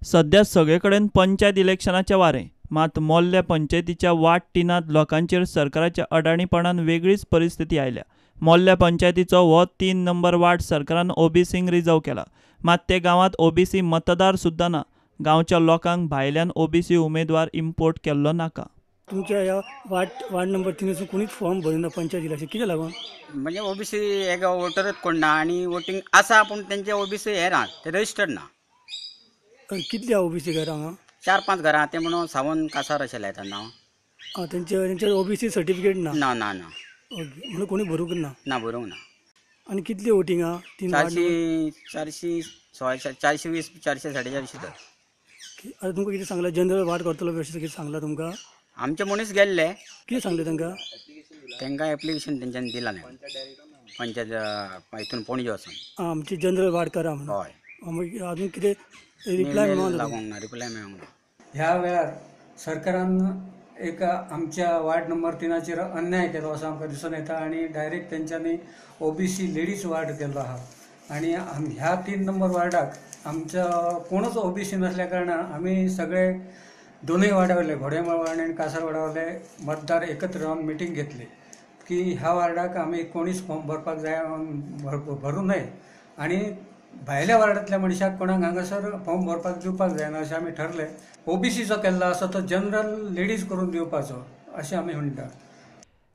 सध्या सगळेकडेन पंचायत इलेक्शनाचे वारे, मात मोल्ल्या पंचायतीच्या वाट टिनात लोकांचेर सरकाराच्या अडाणीपणान वेगळीच परिस्थिती आयल्या. मोल्ल्या पंचायतीचो हो 3 नंबर वार्ड सरकारान ओबीसींक रिजर्व केला, मात ते गांवांत ओबीसी मतदार सुद्दां ना. गांवच्या लोकांक भायल्यान ओबीसी उमेदवार इम्पोर्ट केल्लो नाका. तुमच्या ह्या वार्ड नंबर 3 कोणीच फॉर्म भरिना पंचायत इलेक्शन कित्याक लागून? म्हणजे ओबीसी एक वोटरच कोण ना आणि वोटिंग आसा पूण तेंचे ओबीसी हे ना, ते रजिस्टर्ड ना. कितली हा ओबीसी घरां हांगा? 4-5 घरां ते म्हणून सावन कासार अशें लायतात नांव. तेंचे ओबीसी सर्टिफिकेट ना? ना ना ना ओके, म्हणून कोणी भरूंक ना? ना बरोवंक ना. आनी कितली वोटींग हा? 3 वार्ड नंबर? 420 440 तर. आतां तुमकां कितें सांगलां जनरल वार्ड करतलो अशें कितें सांगलां तुमकां? आमचे मनीस गेल्ले, कितें सांगलें तांकां? तांकां एप्लिकेशन तेंच्यांनी दिलां नाही पंचायत हितून पणजे वचून. आमची जनरल वार्ड करा म्हणून. हय, मागीर अजून कितें रिप्लाय मेळोना? लागूंक ना, रिप्लाय मेळोंक ना. ह्या वेळार सरकारान एक आमच्या वार्ड नंबर 3 अन्याय केलो असं आमकां दिसून येता आणि डायरेक्ट तेंच्यांनी ओबीसी लेडीज वार्ड केल्लो आहा. आणि ह्या 3 नंबर वार्डाक आमच्या कोणूच ओबीसी नसल्या कारणान आमी सगळे दोनूय वाड्यावयले घोडेमाळ वार्ड आणि कासार वाड्यावयले मतदार एकत्र रावन मिटींग घेतली की ह्या वार्डाक आमी कोणीच फॉर्म भरपाक जाय भरूं नये आणि भायल्या वार्डांतल्या मनशाक कोणाक हांगासर फॉर्म भरपाक दिवपाक जायना अशें आमी ठरलें. ओबीसीचो केल्लो आसा तो जनरल लेडीज करून दिवपाचो अशें आमी म्हणटा.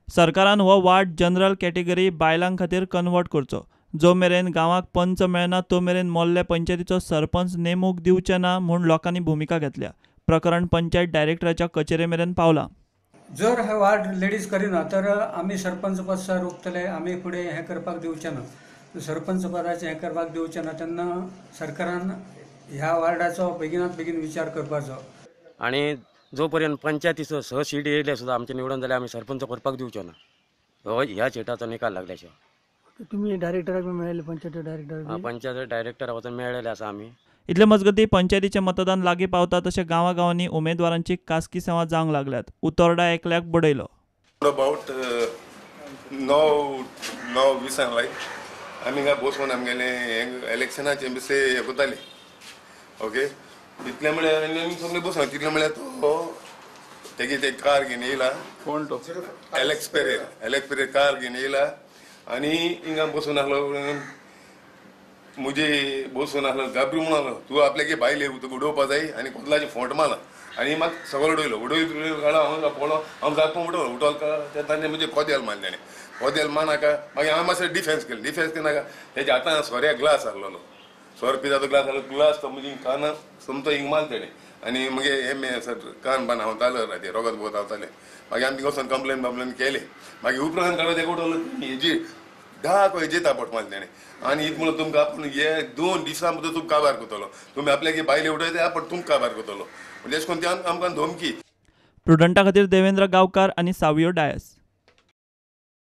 सरकारान हो वार्ड जनरल कॅटेगरी बायलां खातीर कन्वर्ट करचो. जो मेरेन गांवाक पंच मेळना तो मेरेन मोल्ल्या पंचायतीचो सरपंच नेमूक दिवचे ना म्हूण लोकांनी भुमिका घेतल्या. प्रकरण पंचायत डायरेक्टराच्या कचेरे मेरेन पावलां. जर हे वार्ड लेडीज करिना तर आमी सरपंच पद सुद्दां रोखतले. आमी फुडें हें करपाक दिवचे ना. सरपंच पदाचें हें करपाक दिवचें ना तेन्ना सरकारान ह्या वार्डाचो बेगिनात बेगीन विचार करपाचो. आणि जो पर्यंत पंचायतीचो सीट येयले सुद्दां आमचे निवडून जाल्यार आमी सरपंच करपाक दिवचो ना. हो ह्या सिटाचो निकाल लागल्या शिवाय. तुम्ही डायरेक्टराक मेळ्ळे? पंचायत डायरेक्टर पंचायत डायरेक्टर वचून मेळ्ळेले आसा आमी. इतले मजगती पंचायतीचे मतदान लागीं पावता तशें गांवांनी उमेदवारांची खासगी सेवा जावंक लागल्यात. उतोर्डा एकल्याक बडयलो. About 9-20 like आमी हांगा बसून आमगेले इलेक्शनाचे बेसे हे करताले. ओके, इतले म्हळ्यार आमी सगळे बसून तितले म्हळ्यार तो तेगे ते कार घेवन येयला. कोण तो? एलेक्स पेरेर कार घेवन येयला आनी हिंगा बसून आहलो. मुझे बसून आहलो गाबरी म्हणून आहलो, तूं आपल्यागे भायले उडोवपा जाय आनी कोतलाचे फोंट मारला आनी म्हाका सगळो उडयलो. उडयलो काळा हांव पळो हांव जावपाक उठोल का ताणें म्हणजे कोदेल मारले. ताणें कोदेल मानाका मागीर हांवें मातशें डिफेन्स केनाका तेच्या हातान सोऱ्या ग्लास आहलो. सोर पिजाचो ग्लास तो म्हणजे काना समतो हिंग मारलो तेणें आनी मागीर हे कान बान हांवतालो ते रोगत बोगत हांवताले. मागीर आमी वचून कंप्लेन केले. मागीर उपरांत काडून तेका उठोवलो हेजी 10 हेजे तापट मारले तेणें. आनी इत म्हणून तुमकां आपूण हे 2 दिसां भितर तुमकां काबार करतलो. तुमी आपल्यागे भायले उडयता पण तुमकां काबार करतलो म्हणजे अशें करून ते आमकां धमकी. प्रुडंटा खातीर देवेंद्र गांवकार आनी सावियो डायस.